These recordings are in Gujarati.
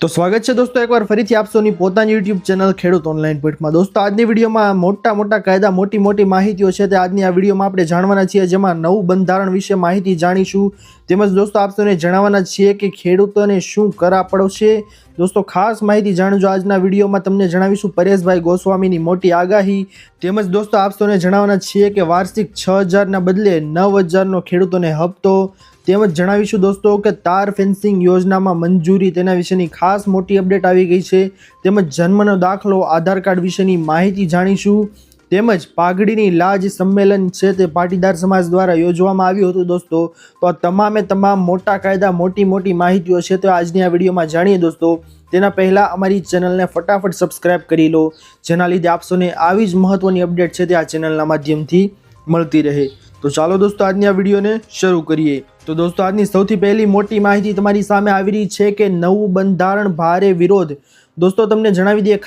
તો સ્વાગત છે દોસ્તો એકવાર ફરીથી આપ સૌની પોતાની યુટ્યુબ ચેનલ ખેડૂત ઓનલાઈન પોઈન્ટમાં। દોસ્તો આજની વિડીયોમાં મોટા કાયદા મોટી માહિતીઓ છે તે આજની આ વિડીયોમાં આપણે જાણવાના છીએ, જેમાં નવું બંધારણ વિશે માહિતી જાણીશું। તેમજ દોસ્તો આપ સૌને જણાવવાના છીએ કે ખેડૂતોને શું કરા પડશે। દોસ્તો ખાસ માહિતી જાણજો આજના વિડીયોમાં। તમને જણાવીશું પરેશભાઈ ગોસ્વામીની મોટી આગાહી। તેમજ દોસ્તો આપ સૌને જણાવવાના છીએ કે વાર્ષિક 6000ના બદલે 9000નો ખેડૂતોને હપ્તો। તેમજ જણાવીશું દોસ્તો કે તાર ફેન્સિંગ યોજનામાં મંજૂરી, તેના વિશેની ખાસ મોટી અપડેટ આવી ગઈ છે। તેમજ જન્મનો દાખલો, આધાર કાર્ડ વિશેની માહિતી જાણીશું। તેમજ પાઘડીની લાજ સંમેલન છે તે પાટીદાર સમાજ દ્વારા યોજવામાં આવ્યું હતું દોસ્તો। તો આ તમામ મોટા કાયદા મોટી માહિતીઓ છે તો આજની આ વિડીયોમાં જાણીએ દોસ્તો। તેના પહેલાં અમારી ચેનલને ફટાફટ સબસ્ક્રાઈબ કરી લો, જેના લીધે આપ સૌને આવી જ મહત્વની અપડેટ છે તે આ ચેનલના માધ્યમથી મળતી રહે। તો ચાલો દોસ્તો આજની આ વિડીયોને શરૂ કરીએ। તો દોસ્તો આજની સૌથી પહેલી મોટી માહિતી તમારી સામે આવી રહી છે કે નવું બંધારણ ભારે વિરોધ। દોસ્તો તમને જણાવી દઈએ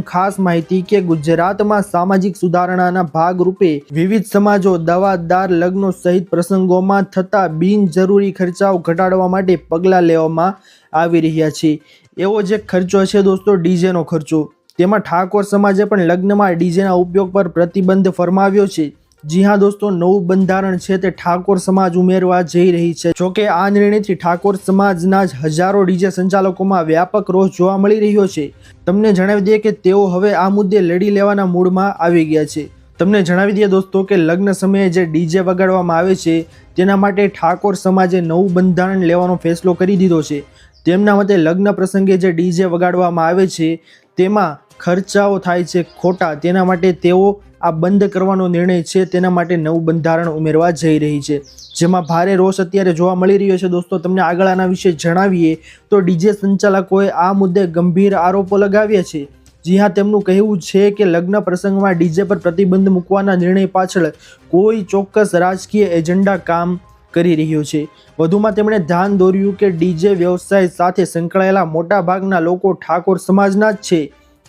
ખાસ માહિતી કે ગુજરાતમાં સામાજિક સુધારણાના ભાગરૂપે વિવિધ સમાજો દવાદાર લગ્નો સહિત પ્રસંગોમાં થતા બિનજરૂરી ખર્ચાઓ ઘટાડવા માટે પગલાં લેવામાં આવી રહ્યા છે। એવો જ એક ખર્ચો છે દોસ્તો ડીજેનો ખર્ચો। તેમાં ઠાકોર સમાજે પણ લગ્નમાં ડીજેના ઉપયોગ પર પ્રતિબંધ ફરમાવ્યો છે। જી હા દોસ્તો, નવું બંધારણ છે તે ઠાકોર સમાજ ઉમેરવા જઈ રહી છે। જોકે આ નિર્ણયથી ઠાકોર સમાજના જ હજારો ડીજે સંચાલકોમાં વ્યાપક રોષ જોવા મળી રહ્યો છે। તમને જણાવી દઈએ કે તેઓ હવે આ મુદ્દે લડી લેવાના મૂડમાં આવી ગયા છે। તમને જણાવી દઈએ દોસ્તો કે લગ્ન સમયે જે ડીજે વગાડવામાં આવે છે તેના માટે ઠાકોર સમાજે નવું બંધારણ લેવાનો ફેસલો કરી દીધો છે। તેમના મતે લગ્ન પ્રસંગે જે ડીજે વગાડવામાં આવે છે તેમાં ખર્ચાઓ થાય છે ખોટા, તેના માટે તેઓ આ બંધ કરવાનો નિર્ણય છે તેના માટે નવું બંધારણ ઉમેરવા જઈ રહી છે, જેમાં ભારે રોષ અત્યારે જોવા મળી રહ્યો છે દોસ્તો। તમને આગળ આના વિશે જણાવીએ તો ડીજે સંચાલકોએ આ મુદ્દે ગંભીર આરોપો લગાવ્યા છે। જી હા, તેમનું કહેવું છે કે લગ્ન પ્રસંગમાં ડીજે પર પ્રતિબંધ મૂકવાના નિર્ણય પાછળ કોઈ ચોક્કસ રાજકીય એજન્ડા કામ કરી રહ્યો છે। વધુમાં તેમણે ધ્યાન દોર્યું કે ડીજે વ્યવસાય સાથે સંકળાયેલા મોટા ભાગના લોકો ઠાકોર સમાજના જ છે,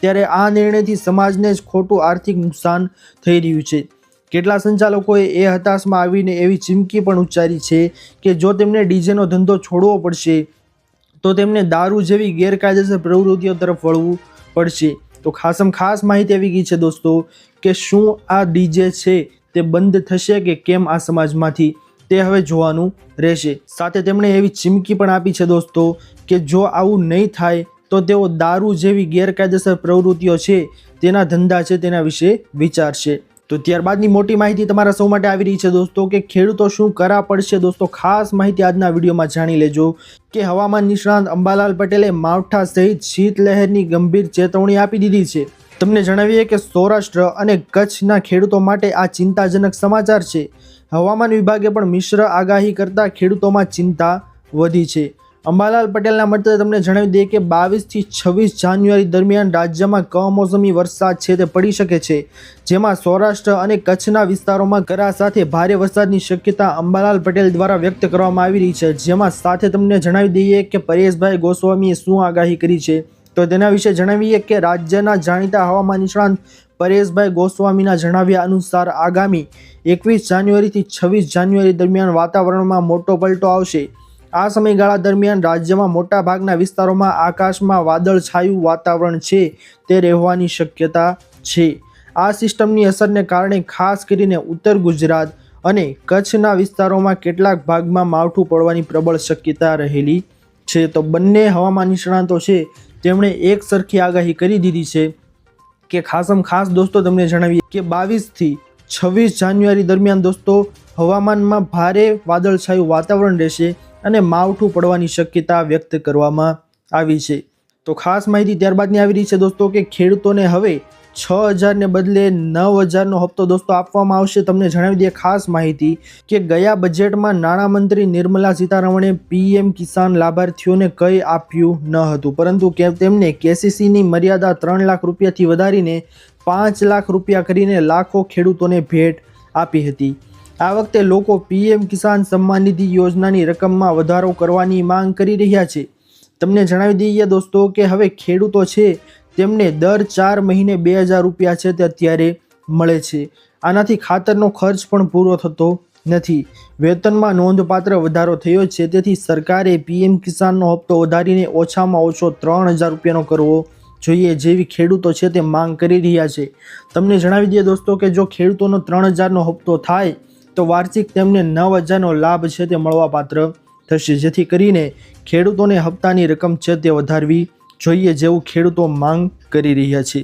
ત્યારે આ નિર્ણયથી સમાજને જ ખોટું આર્થિક નુકસાન થઈ રહ્યું છે। કેટલા સંચાલકોએ એ હતાશમાં આવીને એવી ચીમકી પણ ઉચ્ચારી છે કે જો તેમને ડીજેનો ધંધો છોડવો પડશે તો તેમને દારૂ જેવી ગેરકાયદેસર પ્રવૃત્તિઓ તરફ વળવું પડશે। તો ખાસ માહિતી આવી ગઈ છે દોસ્તો કે શું આ ડીજે છે તે બંધ થશે કે કેમ આ સમાજમાંથી, તે હવે જોવાનું રહેશે। સાથે તેમણે એવી ચીમકી પણ આપી છે દોસ્તો કે જો આવું નહીં થાય તો તેઓ દારૂ જેવી ગેરકાયદેસર પ્રવૃત્તિઓ છે તેના ધંધા છે તેના વિશે વિચારશે। તો ત્યારબાદની મોટી માહિતી તમારા સૌ માટે આવી રહી છે દોસ્તો કે ખેડૂતો શું કરા પડશે। દોસ્તો ખાસ માહિતી આજના વિડીયોમાં જાણી લેજો કે હવામાન નિષ્ણાત અંબાલાલ પટેલે માવઠા સહિત શીતલહેરની ગંભીર ચેતવણી આપી દીધી છે। તમને જણાવીએ કે સૌરાષ્ટ્ર અને કચ્છના ખેડૂતો માટે આ ચિંતાજનક સમાચાર છે। હવામાન વિભાગે પણ મિશ્ર આગાહી કરતા ખેડૂતોમાં ચિંતા વધી છે। અંબાલાલ પટેલના મતે તમને જણાવી દઈએ કે 22 થી 26 જાન્યુઆરી દરમિયાન રાજ્યમાં કમોસમી વરસાદ છે તે પડી શકે છે, જેમાં સૌરાષ્ટ્ર અને કચ્છના વિસ્તારોમાં કરા સાથે ભારે વરસાદની શક્યતા અંબાલાલ પટેલ દ્વારા વ્યક્ત કરવામાં આવી રહી છે। જેમાં સાથે તમને જણાવી દઈએ કે પરેશભાઈ ગોસ્વામીએ શું આગાહી કરી છે, તો તેના વિશે જણાવીએ કે રાજ્યના જાણીતા હવામાન નિષ્ણાત પરેશભાઈ ગોસ્વામીના જણાવ્યા અનુસાર આગામી 21 જાન્યુઆરીથી 26 જાન્યુઆરી દરમિયાન વાતાવરણમાં મોટો પલટો આવશે। આ સમયગાળા દરમિયાન રાજ્યમાં મોટા ભાગના વિસ્તારોમાં આકાશમાં વાદળછાયું વાતાવરણ છે તે રહેવાની શક્યતા છે। આ સિસ્ટમની અસરને કારણે ખાસ કરીને ઉત્તર ગુજરાત અને કચ્છના વિસ્તારોમાં કેટલાક ભાગમાં માવઠું પડવાની પ્રબળ શક્યતા રહેલી છે। તો બંને હવામાન નિષ્ણાતો છે તેમણે એક સરખી આગાહી કરી દીધી છે કે ખાસ દોસ્તો તમને જણાવીએ કે 22 થી 26 જાન્યુઆરી દરમિયાન દોસ્તો હવામાનમાં ભારે વાદળછાયું વાતાવરણ રહેશે અને માવઠું પડવાની શક્યતા વ્યક્ત કરવામાં આવી છે। તો ખાસ માહિતી ત્યારબાદની આવી રહી છે દોસ્તો કે ખેડૂતોને હવે 6000ને બદલે 9000નો હપ્તો દોસ્તો આપવામાં આવશે। તમને જણાવી દઈએ ખાસ માહિતી કે ગયા બજેટમાં નાણામંત્રી નિર્મલા સીતારમણે પીએમ કિસાન લાભાર્થીઓને કંઈ આપ્યું ન હતું, પરંતુ તેમને કેસીસીની મર્યાદા 3 લાખ રૂપિયાથી વધારીને 5 લાખ રૂપિયા કરીને લાખો ખેડૂતોને ભેટ આપી હતી। આ વખતે લોકો પીએમ કિસાન સન્માન નિધિ યોજનાની રકમમાં વધારો કરવાની માંગ કરી રહ્યા છે। તમને જણાવી દઈએ દોસ્તો કે હવે ખેડૂતો છે તેમને દર 4 મહિને 2000 રૂપિયા છે તે અત્યારે મળે છે। આનાથી ખાતરનો ખર્ચ પણ પૂરો થતો નથી। વેતનમાં નોંધપાત્ર વધારો થયો છે, તેથી સરકારે પીએમ કિસાનનો હપ્તો વધારીને ઓછામાં ઓછો 3000 રૂપિયાનો કરવો જોઈએ, જેવી ખેડૂતો છે તે માંગ કરી રહ્યા છે। તમને જણાવી દઈએ દોસ્તો કે જો ખેડૂતોનો 3000નો હપ્તો થાય તો વાર્ષિક તેમને 9000નો લાભ છે તે મળવાપાત્ર થશે, જેથી કરીને ખેડૂતોને હપ્તાની રકમ છે તે વધારવી જોઈએ, જેવું ખેડૂતો માંગ કરી રહ્યા છે।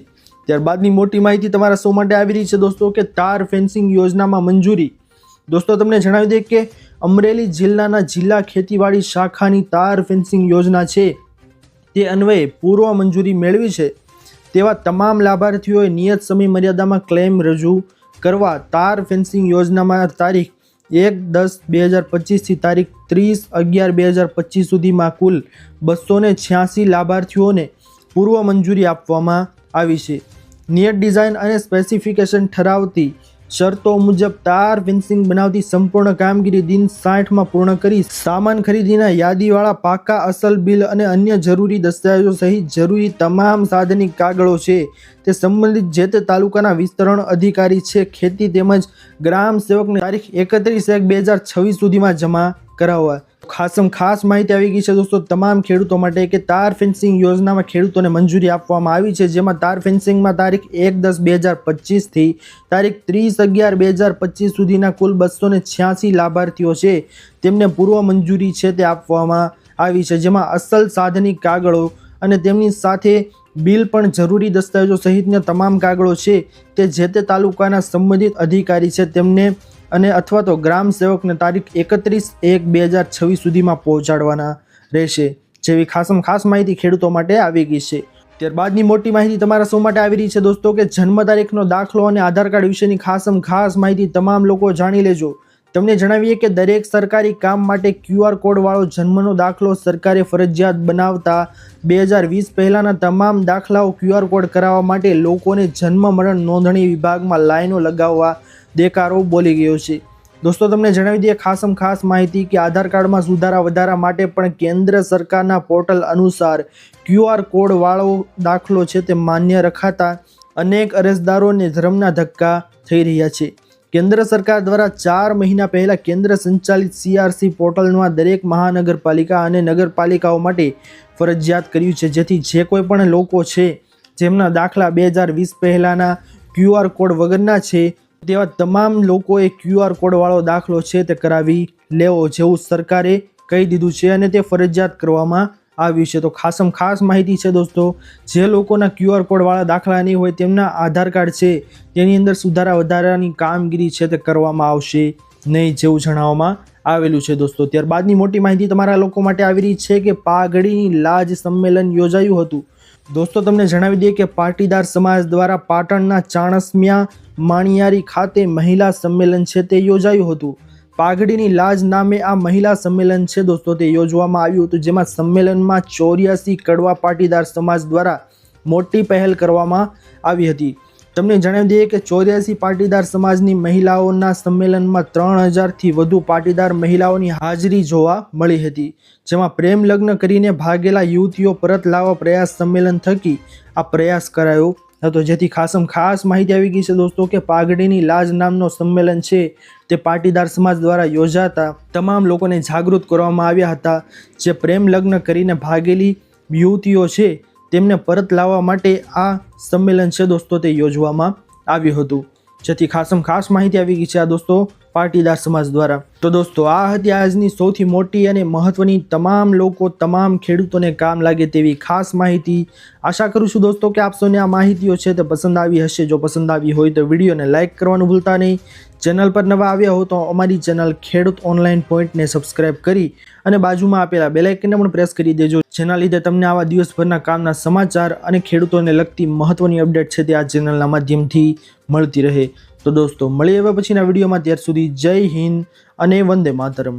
ત્યારબાદની મોટી માહિતી તમારા સૌ માટે આવી રહી છે દોસ્તો કે તાર ફેન્સિંગ યોજનામાં મંજૂરી। દોસ્તો તમને જણાવી દઈએ કે અમરેલી જિલ્લાના જિલ્લા ખેતીવાડી શાખાની તાર ફેન્સિંગ યોજના છે તે અન્વયે પૂર્વ મંજૂરી મેળવી છે તેવા તમામ લાભાર્થીઓએ નિયત સમય મર્યાદામાં ક્લેમ રજૂ કરવા તાર ફેન્સિંગ યોજનામાં તારીખ 1/10/2025 થી તારીખ 30/11/2025 સુધીમાં કુલ 286 લાભાર્થીઓને પૂર્વ મંજૂરી આપવામાં આવી છે। નિયત ડિઝાઇન અને સ્પેસિફિકેશન ઠરાવતી શરતો મુજબ તાર ફેન્સિંગ બનાવતી સંપૂર્ણ કામગીરી દિન 60માં પૂર્ણ કરી સામાન ખરીદીના યાદીવાળા પાકા અસલ બિલ અને અન્ય જરૂરી દસ્તાવેજો સહિત જરૂરી તમામ સાધનિક કાગળો છે તે સંબંધિત જે તે તાલુકાના વિસ્તરણ અધિકારી છે ખેતી તેમજ ગ્રામ સેવકને તારીખ 31/1/2026 સુધીમાં જમા કરાવવા। ખાસ માહિતી આવી ગઈ છે દોસ્તો તમામ ખેડૂતો માટે કે તાર ફેન્સિંગ યોજનામાં ખેડૂતોને મંજૂરી આપવામાં આવી છે, જેમાં તાર ફેન્સિંગમાં તારીખ 1/10/2025 થી તારીખ 30/11/2025 સુધીના કુલ 286 લાભાર્થીઓ છે તેમને પૂર્વ મંજૂરી છે તે આપવામાં આવી છે, જેમાં અસલ સાધનિક કાગળો અને તેમની સાથે બિલ પણ જરૂરી દસ્તાવેજો સહિતના તમામ કાગળો છે તે જે તે તાલુકાના સંબંધિત અધિકારી છે તેમને અને અથવા તો ગ્રામ સેવકને તારીખ 31/1/2026 સુધીમાં પહોંચાડવાના રહેશે, જેવી ખાસ માહિતી ખેડૂતો માટે આવી ગઈ છે। ત્યારબાદની મોટી માહિતી તમારા સૌ માટે આવી રહી છે દોસ્તો કે જન્મ તારીખનો દાખલો અને આધાર કાર્ડ વિશેની ખાસ માહિતી તમામ લોકો જાણી લેજો। તમને જણાવીએ કે દરેક સરકારી કામ માટે QR કોડ વાળો જન્મનો દાખલો સરકારે ફરજિયાત બનાવતા 2020 પહેલાના તમામ દાખલાઓ QR કોડ કરાવવા માટે લોકોને જન્મ મરણ નોંધણી વિભાગમાં લાઈનો લગાવવા દેકારો બોલી ગયો છે। દોસ્તો તમને જણાવી દઈએ ખાસ માહિતી કે આધાર કાર્ડમાં સુધારા વધારા માટે પણ કેન્દ્ર સરકારના પોર્ટલ અનુસાર QR કોડ વાળો દાખલો છે તે માન્ય રખાતા અનેક અરજદારોને ધર્મના ધક્કા થઈ રહ્યા છે। કેન્દ્ર સરકાર દ્વારા 4 મહિના પહેલા કેન્દ્ર સંચાલિત CRC પોર્ટલમાં દરેક મહાનગરપાલિકા અને નગરપાલિકાઓ માટે ફરજિયાત કર્યું છે, જેથી જે કોઈ પણ લોકો છે જેમના દાખલા 2020 પહેલાના QR કોડ વગરના છે તેવા તમામ લોકોએ QR કોડ વાળો દાખલો છે તે કરાવી લેવો, જેવું સરકારે કહી દીધું છે અને તે ફરજિયાત કરવામાં આવ્યું છે। તો ખાસ માહિતી છે દોસ્તો, જે લોકોના QR કોડ વાળા દાખલા નહીં હોય તેમના આધાર કાર્ડ છે તેની અંદર સુધારા વધારાની કામગીરી છે તે કરવામાં આવશે નહીં, જેવું જણાવવામાં આવેલું છે દોસ્તો। ત્યારબાદની મોટી માહિતી તમારા લોકો માટે આવી રહી છે કે પાઘડીની લાજ સંમેલન યોજાયું હતું। દોસ્તો તમને જણાવી દઈએ કે પાટીદાર સમાજ દ્વારા પાટણના ચાણસ્મિયા માણિયારી ખાતે મહિલા સંમેલન છે તે યોજાયું હતું। પાઘડીની લાજ નામે આ મહિલા સંમેલન છે દોસ્તો તે યોજવામાં આવ્યું હતું, જેમાં સંમેલનમાં 84 કડવા પાટીદાર સમાજ દ્વારા મોટી પહેલ કરવામાં આવી હતી। તમને જણાવી દઈએ કે 84 પાટીદાર સમાજની મહિલાઓના સંમેલનમાં 3000થી વધુ પાટીદાર મહિલાઓની હાજરી જોવા મળી હતી, જેમાં પ્રેમ લગ્ન કરીને ભાગેલા યુવતીઓ પરત લાવવા પ્રયાસ સંમેલન થકી આ પ્રયાસ કરાયો હતો, જેથી ખાસ માહિતી આવી ગઈ છે દોસ્તો કે પાઘડીની લાજ નામનો સંમેલન છે તે પાટીદાર સમાજ દ્વારા યોજાતા તમામ લોકોને જાગૃત કરવામાં આવ્યા હતા, જે પ્રેમ લગ્ન કરીને ભાગેલી યુવતીઓ છે તેમને પરત લાવવા માટે આ સંમેલન છે દોસ્તો તે યોજવામાં આવ્યું હતું, જેથી ખાસ માહિતી આવી ગઈ છે આ દોસ્તો પાટીદાર સમાજ દ્વારા। તો દોસ્તો આ હતી આજની સૌથી મોટી અને મહત્વની તમામ ખેડૂતોને કામ લાગે તેવી ખાસ માહિતી। આશા કરું છું દોસ્તો કે આપ સૌને આ માહિતીઓ છે તે પસંદ આવી હશે। જો પસંદ આવી હોય તો વિડીયોને લાઇક કરવાનું ભૂલતા નહીં। ચેનલ પર નવા આવ્યા હો તો અમારી ચેનલ ખેડૂત ઓનલાઈન પોઈન્ટને સબસ્ક્રાઇબ કરી અને બાજુમાં આપેલા બેલ આઇકનને પણ પ્રેસ કરી દેજો, જેના લીધે તમને આવા દિવસભરના કામના સમાચાર અને ખેડૂતોને લગતી મહત્વની અપડેટ છે તે આ ચેનલના માધ્યમથી મળતી રહે। તો દોસ્તો મળીએ હવે પછીના વિડીયોમાં, ત્યાર સુધી જય હિન્દ અને વંદે માતરમ।